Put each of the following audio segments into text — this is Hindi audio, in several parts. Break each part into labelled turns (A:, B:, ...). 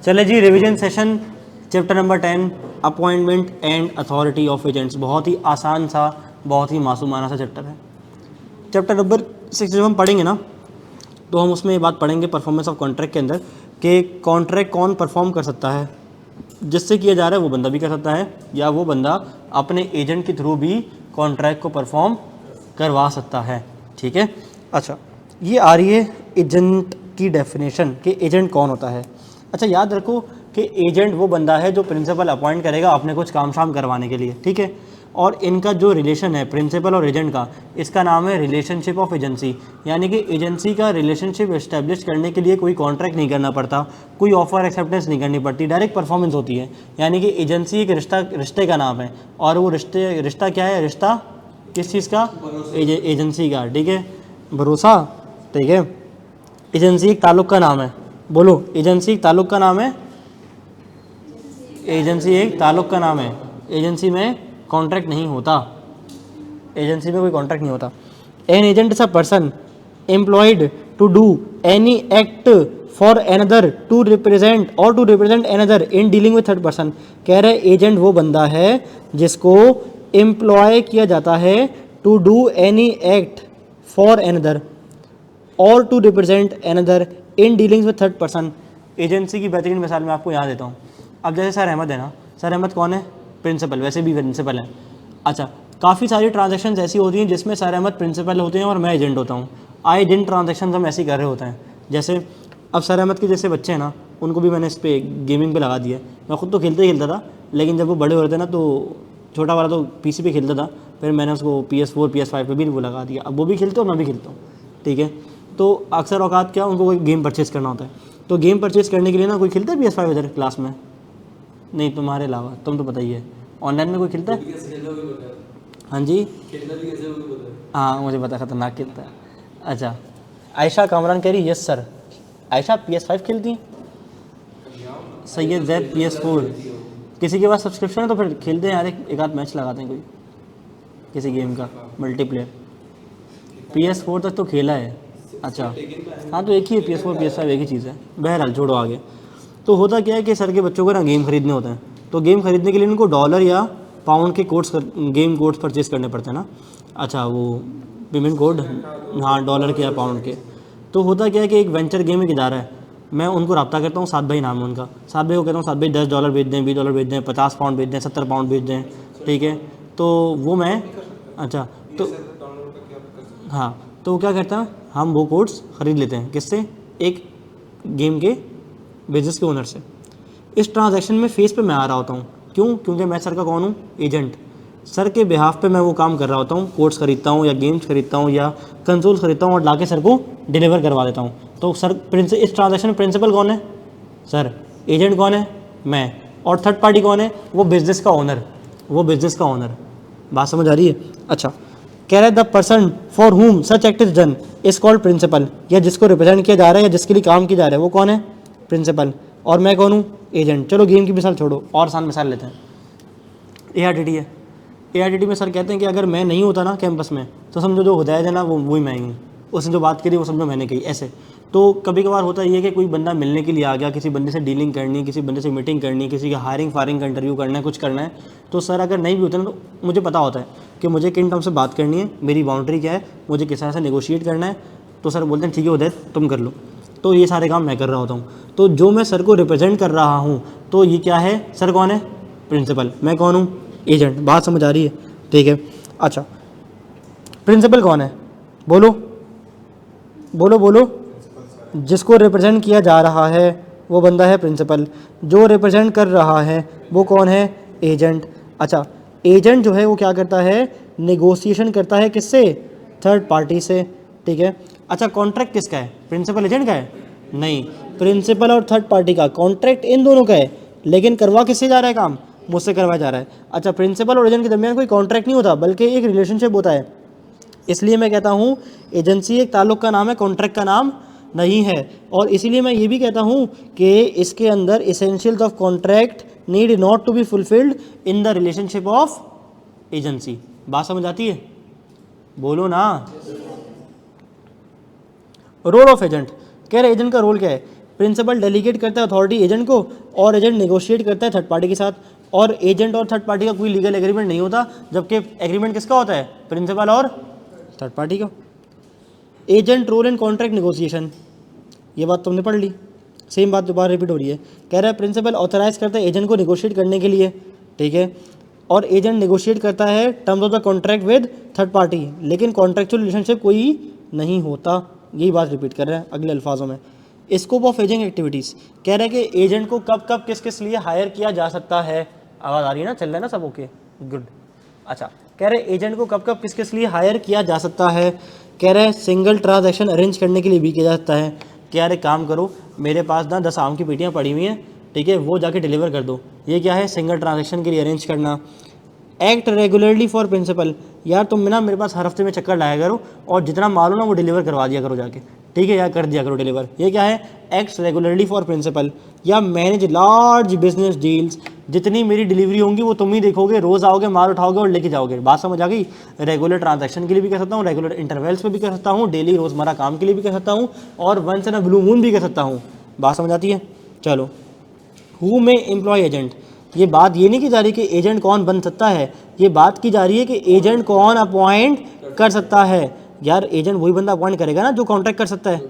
A: चले जी, revision session chapter number 10 appointment and authority of agents. बहुत ही आसान सा, बहुत ही मासूमाना सा चैप्टर है। चैप्टर नंबर 6 जब हम पढ़ेंगे ना, तो हम उसमें ये बात पढ़ेंगे परफॉर्मेंस ऑफ कॉन्ट्रैक्ट के अंदर कि कॉन्ट्रैक्ट कौन परफॉर्म कर सकता है, जिससे किया जा रहा है वो बंदा भी कर सकता है, या वो बंदा अपने एजेंट के थ्रू भी कॉन्ट्रैक्ट को परफॉर्म करवा सकता है। ठीक है। अच्छा, ये आ रही है एजेंट की डेफिनेशन कि एजेंट कौन होता है। अच्छा, याद रखो कि एजेंट वो बंदा है जो प्रिंसिपल अपॉइंट करेगा अपने कुछ काम शाम करवाने के लिए। ठीक है। और इनका जो रिलेशन है प्रिंसिपल और एजेंट का, इसका नाम है रिलेशनशिप ऑफ एजेंसी। यानी कि एजेंसी का रिलेशनशिप इस्टेब्लिश करने के लिए कोई कॉन्ट्रैक्ट नहीं करना पड़ता, कोई ऑफर एक्सेप्टेंस नहीं करनी पड़ती, डायरेक्ट परफॉर्मेंस होती है। यानी कि एजेंसी एक रिश्ते का नाम है, और वो रिश्ता क्या है? रिश्ता किस चीज़ का? एजेंसी का। ठीक है, भरोसा। ठीक है, एजेंसी एक ताल्लुक़ का नाम है। बोलो, एजेंसी एक ताल्लुक़ का नाम है। एजेंसी एक ताल्लुक़ का नाम है। एजेंसी में कॉन्ट्रैक्ट नहीं होता, एजेंसी में कोई कॉन्ट्रैक्ट नहीं होता। An agent is a person employed to do any act for another to represent another in dealing with third person. कह रहे एजेंट वो बंदा है जिसको एम्प्लॉय किया जाता है to do any act for another or to represent another in dealings with third person. Agency की बेहतरीन मिसाल मैं आपको यहाँ देता हूँ। अब जैसे सर अहमद है ना, सर अहमद कौन है? प्रिंसिपल, वैसे भी प्रिंसिपल है। अच्छा, काफ़ी सारी ट्रांजैक्शंस ऐसी होती हैं जिसमें सर अहमद प्रिंसिपल होते हैं और मैं एजेंट होता हूँ। आए दिन ट्रांजैक्शंस हम ऐसे कर रहे होते हैं। जैसे अब सर अहमद के जैसे बच्चे हैं ना, उनको भी मैंने इस पर गेमिंग पे लगा दिया। मैं खुद तो खेलता ही खेलता था, लेकिन जब वो बड़े हो रहे थे ना, तो छोटा वाला तो पीसी पे खेलता था, फिर मैंने उसको PS4 PS5 पे भी वो लगा दिया। अब वो भी खेलते हो, मैं भी खेलता हूँ। ठीक है, तो अक्सर औकात क्या, उनको कोई गेम परचेज़ करना होता है, तो गेम परचेज़ करने के लिए ना कोई खेलता है PS5 इधर क्लास में? नहीं, तुम्हारे अलावा, तुम तो पता ही है। ऑनलाइन में कोई खेलता है? हाँ जी, हाँ मुझे पता, खतरनाक खेलता है। अच्छा, आयशा कामरान कह रही यस सर। आयशा PS5 खेलती हैं? सैयद जैद PS4। किसी के पास सब्सक्रिप्शन है तो फिर खेलते हैं यार, एक आध मैच लगाते हैं कोई किसी गेम का मल्टीप्लेयर। PS4 तक तो खेला है। अच्छा, हाँ तो एक ही है, PS4 PS5 एक ही चीज़ है। बहरहाल छोड़ो आगे। तो होता क्या है कि सर के बच्चों को ना गेम खरीदने होते हैं, तो गेम खरीदने के लिए उनको डॉलर या पाउंड के कोड्स, गेम कोड्स परचेज़ करने पड़ते हैं ना। अच्छा, वो पेमेंट कोड, हाँ डॉलर के या पाउंड के। तो होता क्या है कि एक वेंचर गेम एक इदारा है, मैं उनको रब्ता करता हूँ, सात भाई नाम है उनका, सात भाई को कहता हूँ सात भाई $10 भेज दें, $20 भेज दें, 50 पाउंड भेज दें, 70 पाउंड भेज दें। ठीक है, तो वो मैं, अच्छा तो हाँ, तो वो क्या करता है, हम वो कोड्स ख़रीद लेते हैं। किससे? एक गेम के बिजनेस के ओनर से। इस ट्रांजैक्शन में फेस पे मैं आ रहा होता हूँ। क्यों? क्योंकि मैं सर का कौन हूँ? एजेंट। सर के बिहाफ पे मैं वो काम कर रहा होता हूँ, कोड्स खरीदता हूँ या गेम्स खरीदता हूँ या कंसोल खरीदता हूँ और लाके सर को डिलीवर करवा देता हूँ। तो सर इस ट्रांजैक्शन में प्रिंसिपल कौन है? सर। एजेंट कौन है? मैं। और थर्ड पार्टी कौन है? वो बिज़नेस का ओनर, वो बिज़नेस का ओनर। बात समझ आ रही है? अच्छा, कह रहे the person for whom such act is done is called principal. या जिसको रिप्रेजेंट किया जा रहा है या जिसके लिए काम किया जा रहा है वो कौन है? प्रिंसिपल। और मैं कौन हूँ? एजेंट। चलो गेम की मिसाल छोड़ो और आसान मिसाल लेते हैं। ARTT है। ARTT में सर कहते हैं कि अगर मैं नहीं होता ना कैंपस में, तो समझो जो हुदैयत है ना वही मैं ही हूँ, उसने जो बात करी वो समझो मैंने कही। ऐसे तो कभी कभार होता ये है कि कोई बंदा मिलने के लिए आ गया, किसी बंदे से डीलिंग करनी है, किसी बंदे से मीटिंग करनी है, किसी का हायरिंग फायरिंग का इंटरव्यू करना है, कुछ करना है, तो सर अगर नहीं भी होता ना, तो मुझे पता होता है कि मुझे किन टर्म से बात करनी है, मेरी बाउंड्री क्या है, मुझे किस तरह से नेगोशिएट करना है। तो सर बोलते हैं ठीक है हुदैयत तुम कर लो। तो ये सारे काम मैं कर रहा होता हूँ। तो जो मैं सर को रिप्रेजेंट कर रहा हूँ, तो ये क्या है? सर कौन है? प्रिंसिपल। मैं कौन हूँ? एजेंट। बात समझ आ रही है? ठीक है। अच्छा, प्रिंसिपल कौन है? बोलो बोलो बोलो। जिसको रिप्रेजेंट किया जा रहा है वो बंदा है प्रिंसिपल। जो रिप्रेजेंट कर रहा है वो कौन है? एजेंट। अच्छा, एजेंट जो है वो क्या करता है? नेगोशिएशन करता है। किससे? थर्ड पार्टी से। ठीक है। अच्छा, कॉन्ट्रैक्ट किसका है? प्रिंसिपल एजेंट का है? नहीं, प्रिंसिपल और थर्ड पार्टी का कॉन्ट्रैक्ट इन दोनों का है, लेकिन करवा किससे जा रहा है काम? मुझसे करवाया जा रहा है। अच्छा, प्रिंसिपल और एजेंट के दरमियान कोई कॉन्ट्रैक्ट नहीं होता, बल्कि एक रिलेशनशिप होता है। इसलिए मैं कहता हूँ एजेंसी एक ताल्लुक़ का नाम है, कॉन्ट्रैक्ट का नाम नहीं है। और इसीलिए मैं ये भी कहता हूँ कि इसके अंदर essentials of contract need not to be fulfilled in the relationship of agency. बात समझ आती है? बोलो ना। रोल ऑफ एजेंट, कह रहे एजेंट का रोल क्या है? प्रिंसिपल डेलीगेट करता है अथॉरिटी एजेंट को और एजेंट नेगोशिएट करता है थर्ड पार्टी के साथ, और एजेंट और थर्ड पार्टी का कोई लीगल एग्रीमेंट नहीं होता, जबकि एग्रीमेंट किसका होता है, प्रिंसिपल और थर्ड पार्टी का। Agent role in contract negotiation, ये बात तुमने पढ़ ली, सेम बात दोबारा रिपीट हो रही है। कह रहा है प्रिंसिपल ऑथराइज करता है एजेंट को नेगोशिएट करने के लिए, ठीक है, और एजेंट नेगोशिएट करता है terms of the contract with third party, लेकिन कॉन्ट्रैक्चुअल रिलेशनशिप कोई नहीं होता, यही बात रिपीट कर रहे हैं अगले अल्फाजों में। स्कोप ऑफ एजेंट एक्टिविटीज़, कह रहे हैं कि एजेंट को कब कब किस किस लिए हायर किया जा सकता है। आवाज़ आ रही है ना, चल रहा है ना सब, ओके गुड। अच्छा, कह रहे हैं एजेंट को कब कब किस किस लिए हायर किया जा सकता है। कह रहे हैं सिंगल ट्रांजैक्शन अरेंज करने के लिए भी किया जा सकता है। कह रहे काम करो, मेरे पास ना 10 आम की पेटियाँ पड़ी हुई हैं, ठीक है, वो जाके डिलीवर कर दो। ये क्या है, सिंगल ट्रांजैक्शन के लिए अरेंज करना। एक्ट रेगुलरली फॉर प्रिंसिपल, यार तुम ना मेरे पास हर हफ्ते में चक्कर लाया करो और जितना माल हो ना वो डिलीवर करवा दिया करो जाके, ठीक है, या कर दिया करो डिलीवर। ये क्या है, एक्ट्स रेगुलरली फॉर प्रिंसिपल। या मैनेज लार्ज बिजनेस डील्स, जितनी मेरी डिलीवरी होंगी वो तुम ही देखोगे, रोज़ आओगे, माल उठाओगे और लेके जाओगे। बात समझ आ गई। रेगुलर ट्रांजैक्शन के लिए भी कर सकता हूँ, रेगुलर इंटरवल्स पे भी कर सकता हूँ, डेली रोज़मर्रा काम के लिए भी कर सकता हूँ, और once in a blue moon भी कर सकता हूँ। बात समझ आती है। चलो, हु में एम्प्लॉय एजेंट, ये बात ये नहीं की जा रही कि एजेंट कौन बन सकता है, ये बात की जा रही है कि एजेंट कौन अपॉइंट कर सकता है। यार एजेंट वही बंदा अपॉइंट करेगा ना जो कॉन्ट्रैक्ट कर सकता है,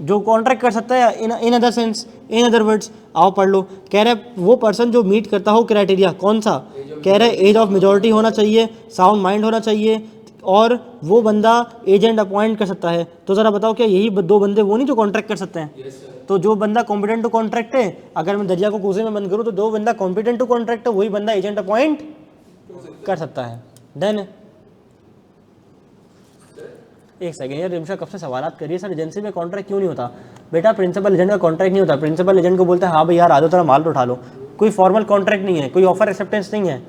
A: जो कॉन्ट्रैक्ट कर सकता है। In other sense, in other words, आओ पढ़ लो। कह रहा है वो पर्सन जो मीट करता हो क्राइटेरिया, कौन सा, कह रहा है एज ऑफ मेजॉरिटी होना चाहिए, साउंड माइंड होना चाहिए, और वो बंदा एजेंट अपॉइंट कर सकता है। तो ज़रा बताओ क्या यही दो बंदे वो नहीं जो कॉन्ट्रैक्ट कर सकते हैं? तो जो बंदा कॉम्पिटेंट टू कॉन्ट्रैक्ट है, अगर मैं दरिया को कूजे में बंद करूँ तो दो बंदा कॉम्पिटेंट टू कॉन्ट्रैक्ट है, वही बंदा एजेंट अपॉइंट कर सकता है। डन। एक सेकेंड यार, रिमशा कब से सवालात करिए सर, एजेंसी में कॉन्ट्रैक्ट क्यों नहीं होता? बेटा प्रिंसिपल एजेंट का कॉन्ट्रैक्ट नहीं होता। प्रिंसिपल एजेंट को बोलता है हाँ भाई यार आ दो, तेरा माल तो उठा लो। कोई फॉर्मल कॉन्ट्रैक्ट नहीं है, कोई ऑफर एक्सेप्टेंस नहीं है।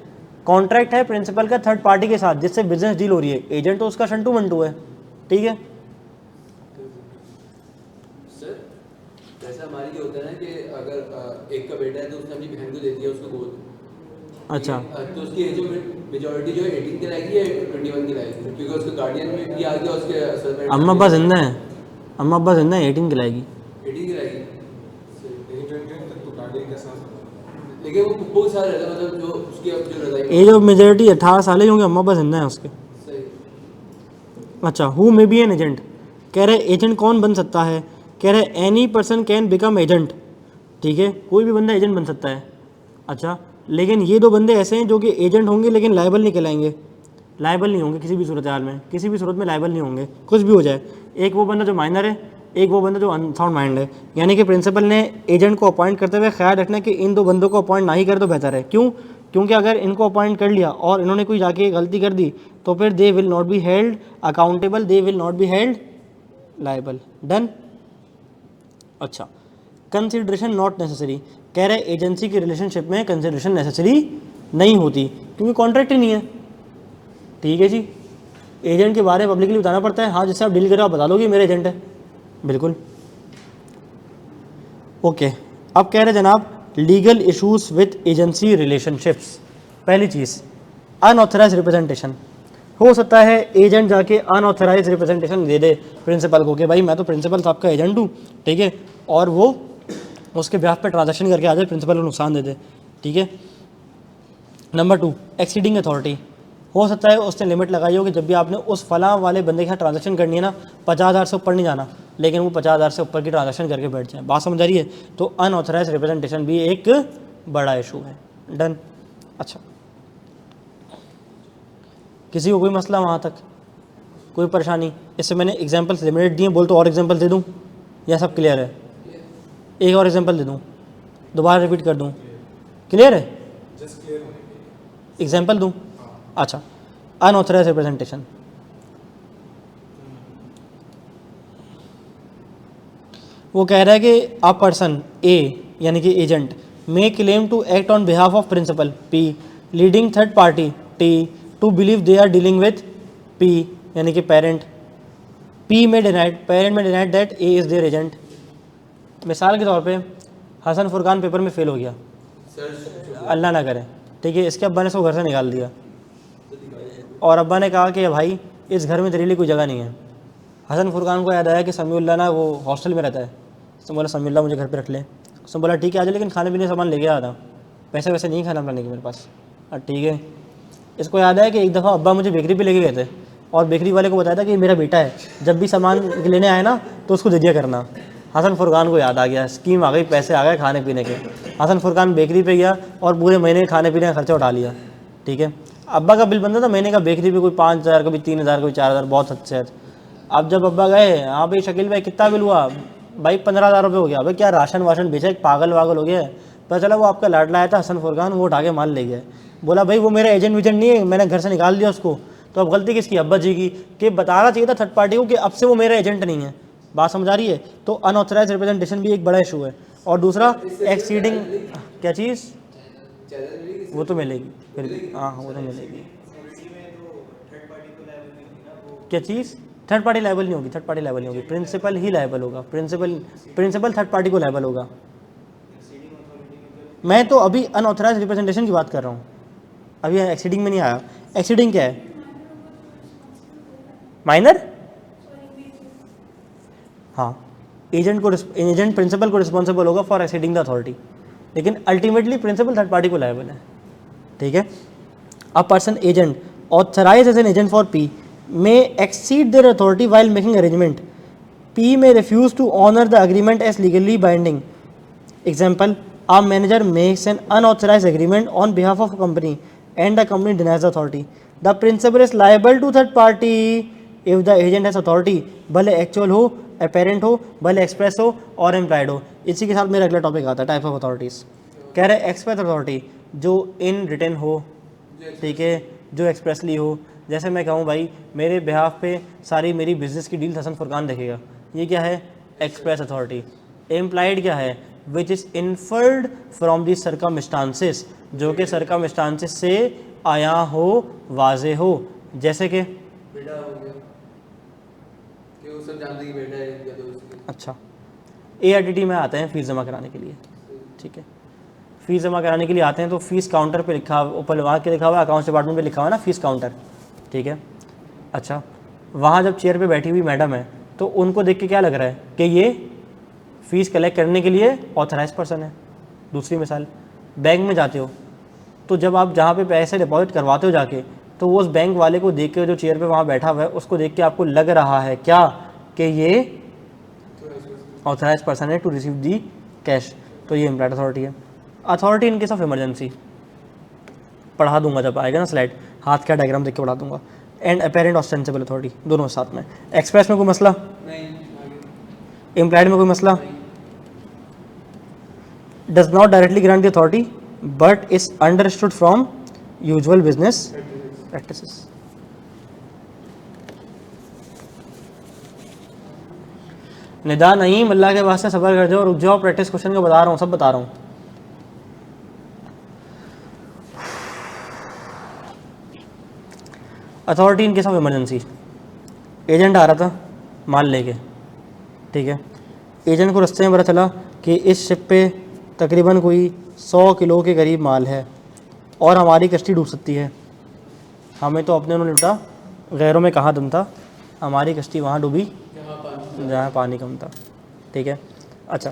A: कॉन्ट्रैक्ट है प्रिंसिपल का थर्ड पार्टी के साथ जिससे बिजनेस डील हो रही है। एजेंट तो उसका शंटू मंटू है, ठीक है।
B: सर जैसा हमारी ये होता है ना कि अगर एक का बेटा है तो उसने अपनी बहन को दे दिया उसको गोद,
A: अच्छा,
B: तो उसकी एज मेजॉरिटी जो है 18 की लाएगी या 21 की लाएगी, क्योंकि उसका गार्डियन में भी आ गया, उसके हस्बैंड
A: अम्मा अब्बा जिंदा है, अम्मा अब्बा जिंदा है, 18 खिलाएगी।
B: 18 की लाएगी। लेकिन वो बहुत सारा रहता है, मतलब जो उसकी अब जो रजाई
A: एज ऑफ मेजॉरिटी 18 साल ही होंगे, अम्मा अब्बा जिंदा है उसके।
B: सही।
A: अच्छा, who may be an agent, कह रहे एजेंट कौन बन सकता है। कह रहे any person can become agent, ठीक है, कोई भी बंदा एजेंट बन सकता है। अच्छा, लेकिन ये दो बंदे ऐसे हैं जो कि एजेंट होंगे लेकिन लायबल नहीं कहलाएंगे, लायबल नहीं होंगे किसी भी सूरत हाल में, किसी भी सूरत में लायबल नहीं होंगे, कुछ भी हो जाए। एक वो बंदा जो माइनर है, एक वो बंदा जो अनसाउंड माइंड है। यानी कि प्रिंसिपल ने एजेंट को अपॉइंट करते हुए ख्याल रखना कि इन दो बंदों को अपॉइंट ना ही कर तो बेहतर है। क्यों? क्योंकि अगर इनको अपॉइंट कर लिया और इन्होंने कोई जाके गलती कर दी तो फिर they will not be held accountable, they will not be held liable. Done. अच्छा, कंसिडरेशन नॉट नेसेसरी, कह रहे एजेंसी की रिलेशनशिप में कंसिडरेशन नेसेसरी नहीं होती क्योंकि कॉन्ट्रैक्ट ही नहीं है, ठीक है जी। एजेंट के बारे में पब्लिकली बताना पड़ता है, हाँ जिससे आप डील करो आप बता दो कि मेरा एजेंट है, बिल्कुल ओके। अब कह रहे जनाब legal issues with agency relationships. पहली चीज़ अनऑथराइज रिप्रेजेंटेशन। हो सकता है एजेंट जाके अनऑथराइज रिप्रेजेंटेशन दे दे प्रिंसिपल को कि भाई मैं तो प्रिंसिपल साहब का एजेंट हूँ, ठीक है, और वो उसके ब्याह पे ट्रांजैक्शन करके आ जाए, प्रिंसिपल को नुकसान दे दे, ठीक है। Number 2 exceeding authority. हो सकता है उसने लिमिट लगाई हो कि जब भी आपने उस फलां वाले बंदे के साथ ट्रांजैक्शन करनी है ना 50,000 से ऊपर नहीं जाना, लेकिन वो 50,000 से ऊपर की ट्रांजैक्शन करके बैठ जाए। बात समझ आ रही है? तो अनऑथराइज रिप्रेजेंटेशन भी एक बड़ा इशू है। डन। अच्छा, किसी को कोई मसला वहाँ तक, कोई परेशानी? इससे मैंने एग्जाम्पल्स लिमिटेड दिए, बोल तो और एग्जाम्पल दे दूँ या सब क्लियर है? एक और एग्जाम्पल दे दूँ, दोबारा रिपीट कर दूँ, क्लियर है? एग्जाम्पल दूँ? अच्छा, अनऑथराइज रिप्रेजेंटेशन। वो कह रहा है कि अ पर्सन ए यानी कि agent may claim to act on behalf of principal P leading third party T to believe they are dealing with P यानी कि पेरेंट। पी में डिनाइड, पेरेंट में denied that A is their agent. मिसाल के तौर पे हसन फुरकान पेपर में फेल हो गया, अल्लाह ना करे, ठीक है, इसके अब्बा ने उसको घर से निकाल दिया और अब्बा ने कहा कि भाई इस घर में तेरे लिए कोई जगह नहीं है। हसन फुरकान को याद आया कि समीउल्लाह ना वो हॉस्टल में रहता है, उसने बोला समील्ला मुझे घर पे रख ले। उसने बोला ठीक है आ जा, लेकिन खाने पीने का सामान लेके आ था, पैसे वैसे नहीं खाना बनाने के मेरे पास। ठीक है। इसको याद है कि एक दफ़ा अब्बा मुझे बेकरी पे लेके गए थे और बेकरी वाले को बताया था कि ये मेरा बेटा है, जब भी सामान लेने आए ना तो उसको दे दिया करना। हसन फुरकान को याद आ गया, स्कीम आ गई, पैसे आ गए खाने पीने के। हसन फुरकान बेकरी पे गया और पूरे महीने खाने पीने का खर्चा उठा लिया। ठीक है। अब्बा का बिल बनता था महीने का बेकरी पे कोई 5,000, कभी 3,000, कभी 4,000, बहुत अच्छे है। अब जब अब्बा गए, हाँ भाई शकील भाई कितना बिल हुआ, भाई 15,000 रुपये हो गया। भाई क्या राशन वाशन बेचा, एक पागल वागल हो गया है। पता चला वो आपका लाडला आया था हसन फुरकान, वो उठा के माल ले गया। बोला भाई वो मेरा एजेंट वेजेंट नहीं है, मैंने घर से निकाल दिया उसको। तो अब गलती किसकी, अब्बा जी की, कि बताना चाहिए था थर्ड पार्टी को कि अब से वो मेरा एजेंट नहीं है। बात समझ आ रही है। तो अनऑथराइज रिप्रेजेंटेशन भी एक बड़ा इशू है। और दूसरा एक्सीडिंग, क्या चीज़, वो तो मिलेगी फिर, हाँ वो तो मिलेगी। क्या चीज़, थर्ड पार्टी लायबल नहीं होगी, थर्ड पार्टी लायबल नहीं होगी, प्रिंसिपल ही लायबल होगा। प्रिंसिपल थर्ड पार्टी को लायबल होगा। मैं तो अभी अनऑथराइज रिप्रेजेंटेशन की बात कर रहा हूँ, अभी एक्सीडिंग में नहीं आया। एक्सीडिंग क्या है, माइनर, हाँ एजेंट प्रिंसिपल को रिस्पॉन्सिबल होगा फॉर एक्सीडिंग द अथॉरिटी, लेकिन अल्टीमेटली प्रिंसिपल थर्ड पार्टी को लायबल है। ठीक है। A person agent authorise as an agent for P may exceed their authority while making arrangement. P may refuse to honor the agreement as legally binding. Example: a manager makes an unauthorized agreement on behalf of a company and the company denies the authority. The principal is liable to third party if the agent has authority, भले एक्चुअल हो, apparent हो, भले एक्सप्रेस हो और इम्प्लाइड हो। इसी के साथ मेरा अगला टॉपिक आता है टाइप ऑफ अथॉरिटीज़। कह रहे एक्सप्रेस अथॉरिटी जो इन रिटन हो, ठीक है, जो एक्सप्रेसली हो। जैसे मैं कहूँ भाई मेरे बिहाफ पे सारी मेरी बिजनेस की डील हसन फुरकान देखेगा, ये क्या है, एक्सप्रेस अथॉरिटी। इम्प्लाइड क्या है, which is inferred from the circumstances, जो कि सर्कमस्टांसेस से आया हो, वाजे हो। जैसे कि
B: बेटा हो गया कि वो सब जानते कि बेटा है या तो उसके।
A: अच्छा, ARTT में आते हैं फ़ीस जमा कराने के लिए। ठीक है, फ़ीस जमा कराने के लिए आते हैं तो फ़ीस काउंटर पे लिखा, ऊपर वहाँ के लिखा हुआ, अकाउंट्स डिपार्टमेंट पे लिखा हुआ ना फ़ीस काउंटर। ठीक है। अच्छा, वहाँ जब चेयर पे बैठी हुई मैडम है तो उनको देख के क्या लग रहा है कि ये फ़ीस कलेक्ट करने के लिए ऑथराइज पर्सन है। दूसरी मिसाल, बैंक में जाते हो तो जब आप जहाँ पे पैसे डिपॉजिट करवाते हो जाके, तो वो उस बैंक वाले को देख के, जो चेयर पे वहाँ बैठा हुआ है, उसको देख के आपको लग रहा है क्या कि ये ऑथराइज पर्सन है टू रिसीव दी कैश, तो ये इम्प्लाइड अथॉरिटी है। Authority in case of emergency पढ़ा दूंगा जब आएगा ना स्लाइड, हाथ का डायग्राम देख के पढ़ा दूंगा। एंड अपेरेंट ऑस्टेंसिबल अथॉरिटी, दोनों साथ में। एक्सप्रेस में कोई मसला
B: नहीं,
A: इम्प्लाइड में कोई मसला, does not directly grant the authority but is understood from usual business practices. Nida नहीं, अल्लाह के वास्ते सब्र कर जाओ, रुक जाओ, प्रैक्टिस क्वेश्चन का बता रहा हूँ, सब बता रहा हूँ। Authority in case of emergency, agent आ रहा था माल लेके। ठीक है, एजेंट को रास्ते में पता चला कि इस शिप पे तकरीबन कोई 100 किलो के करीब माल है और हमारी कश्ती डूब सकती है। हमें तो अपने उन्होंने लुटा, गैरों में कहाँ दम था, हमारी कश्ती वहाँ डूबी जहाँ पानी कम था। ठीक है। अच्छा,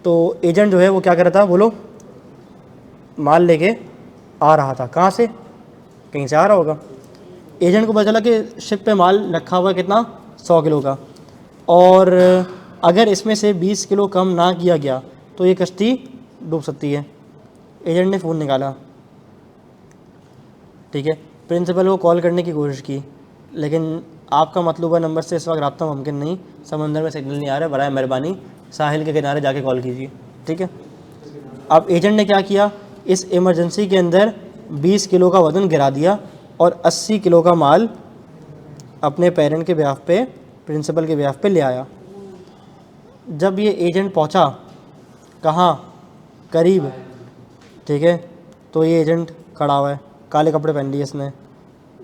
A: तो एजेंट जो है वो क्या कर रहा था, बोलो, माल लेके आ रहा था। कहाँ से, कहीं से आ रहा होगा। एजेंट को पता चला कि शिप पे माल रखा हुआ है कितना, 100 किलो का, और अगर इसमें से 20 किलो कम ना किया गया तो ये कश्ती डूब सकती है। एजेंट ने फ़ोन निकाला, ठीक है, प्रिंसिपल को कॉल करने की कोशिश की, लेकिन आपका मतलूबा नंबर से इस वक्त रब्ता मुमकिन नहीं, समंदर में सिग्नल नहीं आ रहा है, बराए मेहरबानी साहिल के किनारे जाके कॉल कीजिए। ठीक है। अब एजेंट ने क्या किया, इस इमरजेंसी के अंदर 20 किलो का वज़न गिरा दिया और 80 किलो का माल अपने पेरेंट के ब्याह पे, प्रिंसिपल के ब्याह पे ले आया। जब ये एजेंट पहुंचा कहाँ, करीब, ठीक है, तो ये एजेंट खड़ा हुआ है, काले कपड़े पहन लिए इसने।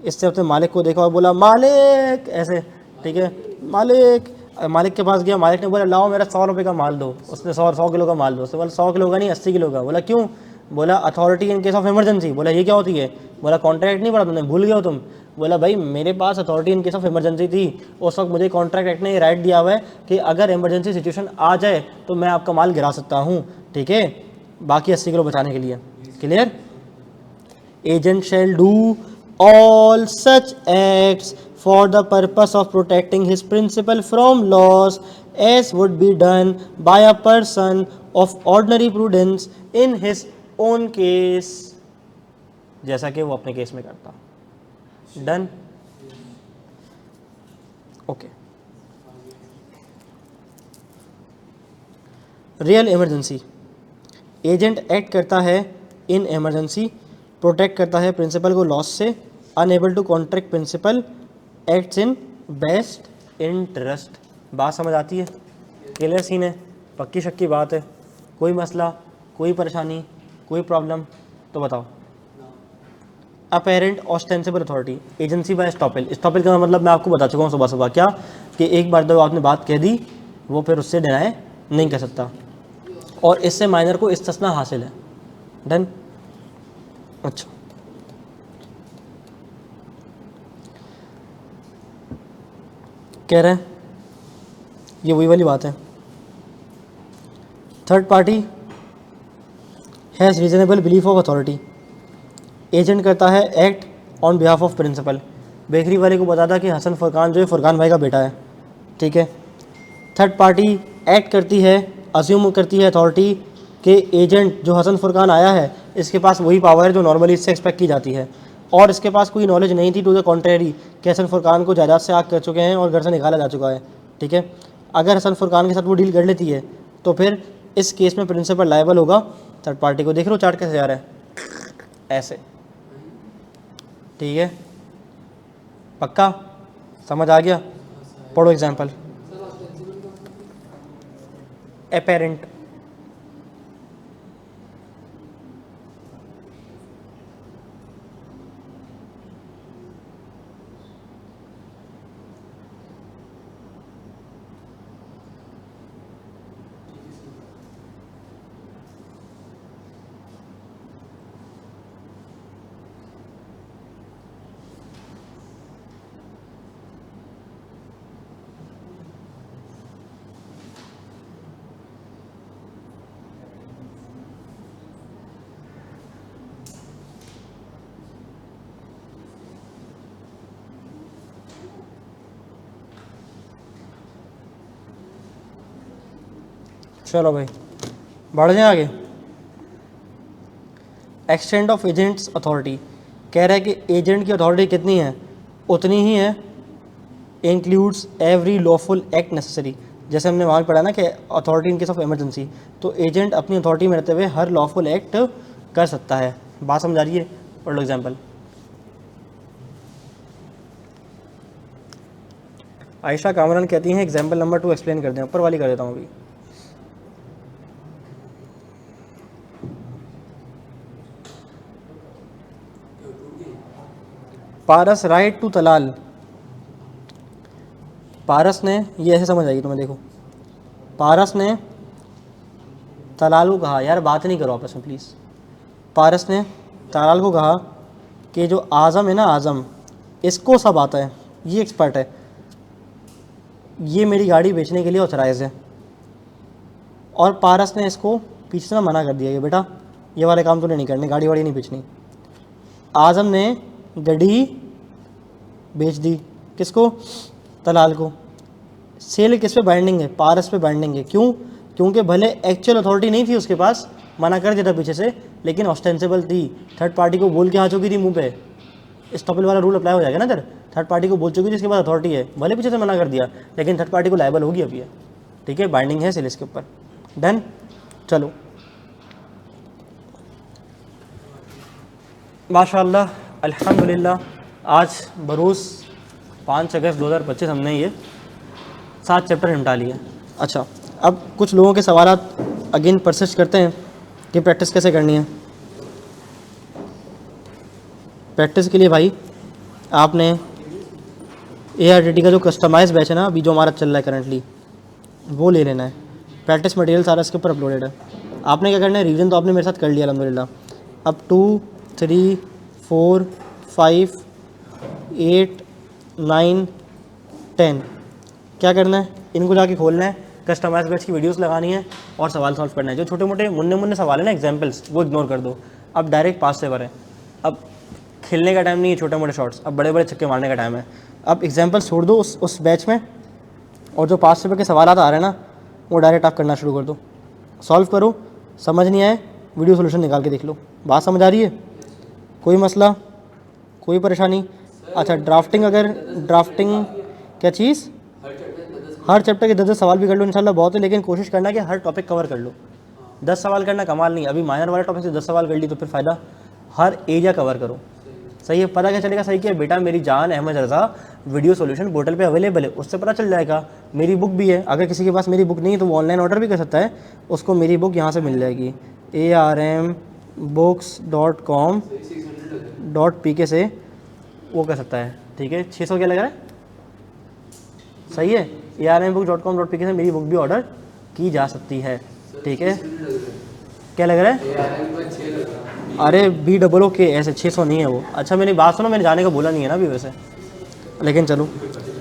A: इससे अपने मालिक को देखा और बोला मालिक, ऐसे, ठीक है, मालिक। मालिक के पास गया, मालिक ने बोला लाओ मेरा 100 रुपये का माल दो। उसने 100 किलो का माल दो। उसने बोला 100 किलो का नहीं, 80 किलो का। बोला क्यों, बोला authority in case of emergency. बोला ये क्या होती है, बोला कॉन्ट्रैक्ट नहीं पढ़ा तुमने, भूल गए हो तुम। बोला भाई मेरे पास authority in case of emergency थी, उस वक्त मुझे कॉन्ट्रैक्ट एक्ट ने राइट दिया हुआ है कि अगर इमरजेंसी सिचुएशन आ जाए तो मैं आपका माल गिरा सकता हूँ, ठीक है, बाकी 80 किलो बचाने के लिए। Clear? Agent shall do all such acts for the purpose of protecting his principal from loss as would be done by a person of ordinary prudence in his own case, जैसा कि वो अपने केस में करता। Done? Okay. Real emergency, agent act करता है इन इमरजेंसी, प्रोटेक्ट करता है प्रिंसिपल को लॉस से, unable to contract principal, acts in best interest. बात समझ आती है? क्लियर सीन है? पक्की शक्की बात है? कोई मसला, कोई परेशानी, कोई प्रॉब्लम? तो बताओ। Apparent ostensible authority, agency bye estoppel. Estoppel का मतलब मैं आपको बता चुका हूँ सुबह सुबह, क्या कि एक बार जब आपने बात कह दी वो फिर उससे डिनाई नहीं कर सकता, और इससे माइनर को इस्तिस्ना हासिल है। डन? अच्छा, कह रहे हैं ये वही वाली बात है। Third party has reasonable belief of authority, agent करता है act on behalf of principal. Bakery वाले को बताता कि हसन फुरकान जो है फुरकान भाई का बेटा है, ठीक है। थर्ड पार्टी एक्ट करती है, अज्यूम करती है अथॉरिटी कि एजेंट जो हसन फुरकान आया है इसके पास वही पावर है जो नॉर्मली इससे एक्सपेक्ट की जाती है, और इसके पास कोई नॉलेज नहीं थी टू द कॉन्ट्रेरी कि हसन फुरकान को जायदाद से आग कर चुके हैं और घर से निकाला जा चुका है, ठीक है। अगर हसन फुरकान के साथ वो डील कर लेती है तो फिर इस केस में प्रिंसिपल लायबल होगा थर्ड पार्टी को। देख लो चार्ट कैसे जा रहा है, ऐसे, ठीक है। पक्का समझ आ गया? पढ़ो एग्जाम्पल। अपेरेंट, चलो भाई बढ़ जाए आगे। एक्सटेंड ऑफ एजेंट्स अथॉरिटी, कह रहा है कि एजेंट की अथॉरिटी कितनी है, उतनी ही है। Includes every lawful act necessary, जैसे हमने वहाँ पढ़ा ना कि authority in case of emergency, तो एजेंट अपनी अथॉरिटी में रहते हुए हर लॉफुल एक्ट कर सकता है। बात समझ आ रही है? पढ़ लो एग्जाम्पल। आयशा कामरान कहती हैं एग्जाम्पल नंबर 2 एक्सप्लेन कर दें। ऊपर वाली कर देता हूँ अभी। पारस राइट टू तलाल, पारस ने, ये ऐसे समझ आएगी तुम्हें, देखो पारस ने तलाल को कहा, यार बात नहीं करो आपस में प्लीज़। पारस ने तलाल को कहा कि जो आज़म है ना, आज़म, इसको सब आता है, ये एक्सपर्ट है, ये मेरी गाड़ी बेचने के लिए ऑथराइज है, और पारस ने इसको पीछे से मना कर दिया कि बेटा ये वाले काम तो नहीं करने, गाड़ी वाड़ी नहीं बेचनी। आज़म ने गाड़ी बेच दी, किसको? तलाल को। सेल किस पे बाइंडिंग है? पारस पे बाइंडिंग है। क्यों? क्योंकि भले एक्चुअल अथॉरिटी नहीं थी उसके पास, मना कर दिया था पीछे से, लेकिन ऑस्टेंसिबल थी, थर्ड पार्टी को बोल के आ चुकी थी मुंह पे। स्टॉपेल वाला रूल अप्लाई हो जाएगा ना इधर, थर्ड पार्टी को बोल चुकी थी इसके बाद अथॉरिटी है, भले पीछे से मना कर दिया, लेकिन थर्ड पार्टी को लायबल होगी अभी है, ठीक है, बाइंडिंग है सेल इसके ऊपर। डन? चलो माशाअल्लाह अल्हम्दुलिल्लाह, आज बरोज़ 5 अगस्त 2025 हमने ये 7 चैप्टर निपटा लिए। अच्छा, अब कुछ लोगों के सवालात अगेन परसिस्ट करते हैं कि प्रैक्टिस कैसे करनी है। प्रैक्टिस के लिए भाई आपने ARTT का जो कस्टमाइज बैच है ना, अभी जो हमारा चल रहा है करंटली, वो ले लेना है। प्रैक्टिस मटेरियल सारा इसके ऊपर अपलोडेड है। आपने क्या करना है, रिवीजन तो आपने मेरे साथ कर लिया अल्हम्दुलिल्लाह। अब 2, 3, 4, 5 8, 9, 10 क्या करना है, इनको जाके खोलना है, कस्टमाइज बैच की वीडियोस लगानी है और सवाल सॉल्व करना है। जो छोटे मोटे मुन्ने मुन्ने सवाल है ना, एग्जाम्पल्स, वो इग्नोर कर दो। अब डायरेक्ट पास से भरें। अब खेलने का टाइम नहीं है छोटे मोटे शॉट्स, अब बड़े बड़े छक्के मारने का टाइम है। अब एग्जाम्पल्स छोड़ दो उस बैच में, और जो 5 रुपये के सवाल आ रहे हैं ना, वो डायरेक्ट आप करना शुरू कर दो। सॉल्व करो, समझ नहीं आए वीडियो सोल्यूशन निकाल के देख लो। बात समझ आ रही है? कोई मसला, कोई परेशानी? अच्छा, ड्राफ्टिंग क्या चीज़? हर चैप्टर के 10 सवाल भी कर लो इंशाल्लाह, बहुत है, लेकिन कोशिश करना कि हर टॉपिक कवर कर लो। 10 सवाल करना कमाल नहीं, अभी माइनर वाले टॉपिक से 10 सवाल कर ली तो फिर फ़ायदा, हर एरिया कवर करो। सही है? पता क्या चलेगा? सही किया बेटा, मेरी जान अहमद रज़ा वीडियो सॉल्यूशन पोर्टल पे अवेलेबल है, उससे पता चल जाएगा। मेरी बुक भी है, अगर किसी के पास मेरी बुक नहीं है तो वो ऑनलाइन ऑर्डर भी कर सकता है, उसको मेरी बुक यहाँ से मिल जाएगी। armbooks.com.pk से वो कर सकता है, ठीक है। 600 क्या लग रहा है? सही है, armbooks.com.pk से मेरी बुक भी ऑर्डर की जा सकती है, ठीक है। क्या लग रहा है? अरे BOOK ऐसे 600 नहीं है वो। अच्छा मेरी बात सुनो, मैंने जाने का बोला नहीं है ना अभी वैसे, लेकिन चलो।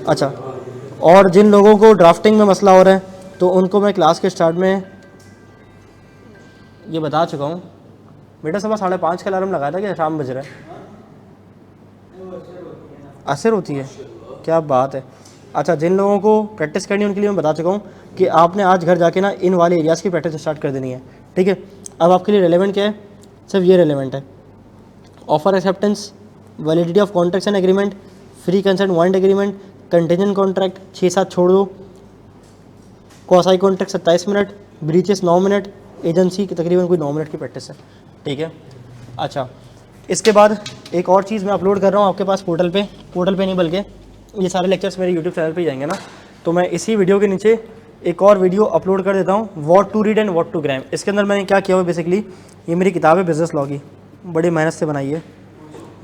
A: अच्छा, और जिन लोगों को ड्राफ्टिंग में मसला हो रहा है तो उनको मैं क्लास के स्टार्ट में ये बता चुका हूँ। बेटा सुबह 5:30 का अलार्म लगाया था कि शाम बज रहा है? असर होती है, क्या बात है। अच्छा, जिन लोगों को प्रैक्टिस करनी है उनके लिए मैं बता चुका हूँ कि आपने आज घर जाके ना इन वाले एरियाज़ की प्रैक्टिस स्टार्ट कर देनी है, ठीक है। अब आपके लिए रेलेवेंट क्या है? सिर्फ ये रेलेवेंट है, offer acceptance, validity of contracts and agreement, free consent warrant agreement, contingent contract 6-7 छोड़ दो, quasi contract 27 minute, breaches 9 minute, agency की तकरीबन कोई 9 मिनट की प्रैक्टिस है, ठीक है। अच्छा, इसके बाद एक और चीज़ मैं अपलोड कर रहा हूँ आपके पास पोर्टल पे नहीं बल्कि ये सारे लेक्चर्स मेरे यूट्यूब चैनल पे ही जाएंगे ना, तो मैं इसी वीडियो के नीचे एक और वीडियो अपलोड कर देता हूँ, what to read and what to cram. इसके अंदर मैंने क्या किया हुआ बेसिकली, ये मेरी किताब है बिज़नेस लॉ की, बड़ी मेहनत से बनाई है,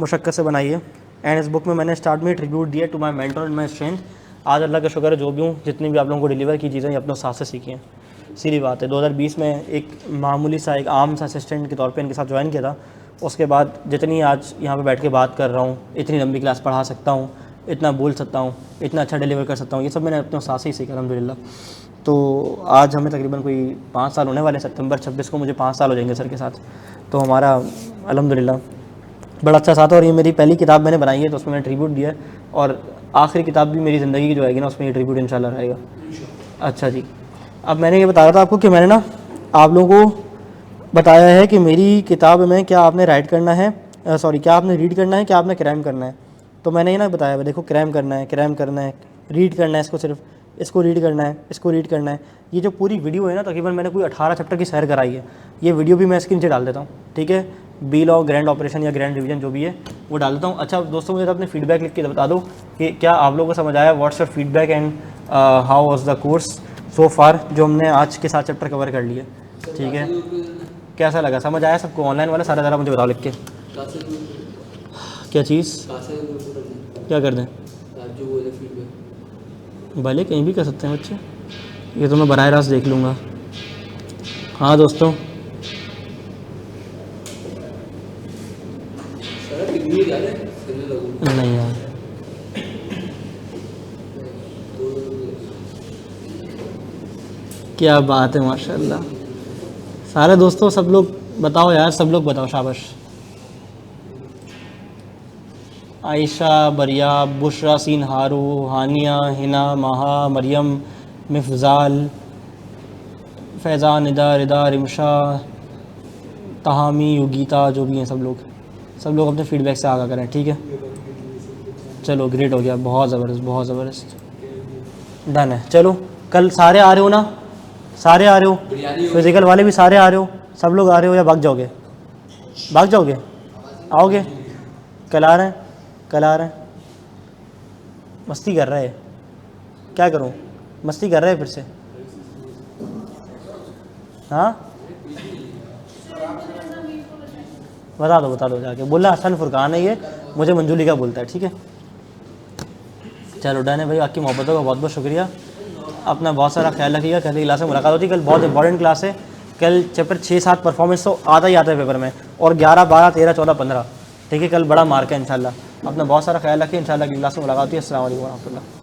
A: मुशक्क़त से बनाई है, एंड इस बुक में मैंने स्टार्ट में ट्रिब्यूट दिया to my mentor and my strength. आज अल्लाह का शुक्र है, जो भी हूँ, जितनी भी आप लोगों को डिलीवर की चीज़ें अपने साथ से सीखी हैं। सीधी बात है, 2020 में एक मामूली सा एक आम सा असिस्टेंट के तौर पे इनके साथ ज्वाइन किया था। उसके बाद जितनी आज यहाँ पे बैठ के बात कर रहा हूँ, इतनी लंबी क्लास पढ़ा सकता हूँ, इतना बोल सकता हूँ, इतना अच्छा डिलीवर कर सकता हूँ, ये सब मैंने अपने साथ से ही सीखा अल्हम्दुलिल्लाह। तो आज हमें तकरीबन कोई 5 साल होने वाले, सितंबर 26 को मुझे 5 साल हो जाएंगे सर के साथ। तो हमारा अल्हम्दुलिल्लाह बड़ा अच्छा साथ है, और ये मेरी पहली किताब मैंने बनाई है तो उसमें मैंने ट्रिब्यूट दिया है, और आखिरी किताब भी मेरी ज़िंदगी की जो आएगी ना उसमें ये ट्रिब्यूट इंशाल्लाह रहेगा। अच्छा जी, अब मैंने ये बता रहा था आपको कि मैंने ना आप लोगों को बताया है कि मेरी किताब में क्या आपने राइट करना है, क्या आपने रीड करना है, क्या आपने क्रैम करना है। तो मैंने ये ना बताया है, देखो क्रैम करना है, रीड करना है, इसको सिर्फ इसको रीड करना है, इसको रीड करना है। ये जो पूरी वीडियो है ना, तकरीबन मैंने कोई 18 चैप्टर की सैर कराई है। ये वीडियो भी मैं इसके नीचे डाल देता हूँ, ठीक है। बी लॉ, ग्रैंड ऑपरेशन या ग्रैंड डिवीजन जो भी है वो डाल देता हूँ। अच्छा दोस्तों, मुझे अपने फीडबैक लिख के बता दो कि क्या आप लोगों को समझ आया, what's your feedback and how was the course so far, जो हमने आज के 7 चैप्टर कवर कर लिए, ठीक है। कैसा लगा, समझ आया सबको? ऑनलाइन वाला सारा ज़रा मुझे बताओ लिख के। क्या चीज़, क्या कर दें? भले कहीं भी कर सकते हैं बच्चे, ये तो मैं बराह रास्त देख लूँगा। हाँ दोस्तों, नहीं यार, क्या बात है माशाल्लाह। सारे दोस्तों सब लोग बताओ यार, सब लोग बताओ, शाबाश। आयशा, बरिया, बुशरा, सीन, हारू, हानिया, हिना, माहा, मरियम, मिफ़ज़ाल, फैज़ान, निदा, रिदा, रिमशा, तहामी, युगीता, जो भी हैं सब लोग अपने फीडबैक से आगा करें, ठीक है। चलो ग्रेट हो गया, बहुत ज़बरदस्त डन है। चलो कल सारे आ रहे हो ना? सारे आ रहे हो? फिज़िकल वाले भी सारे आ रहे हो? सब लोग आ रहे हो या भाग जाओगे? आओगे? कल आ रहे हैं? मस्ती कर रहे हैं, क्या करूं? मस्ती कर रहे हैं फिर से? हाँ बता दो जाके, बोलना हसन फुरकान है, ये मुझे मंजूली का बोलता है, ठीक है। चलो डन है भाई, आपकी मोहब्बतों का बहुत बहुत शुक्रिया। अपना बहुत सारा ख्याल रखिएगा। कल की क्लास में मुलाकात होती है। कल बहुत इंपॉर्टेंट क्लास है। कल चैप्टर 6-7 परफॉर्मेंस तो आता ही आता है पेपर में, और 11, 12, 13, 14, 15, ठीक है। कल बड़ा मार्क है इंशाल्लाह। अपना बहुत सारा ख्याल रखें। इंशाल्लाह अगली क्लास में मुलाकात होती है। अस्सलाम वालेकुम वरहमतुल्लाह।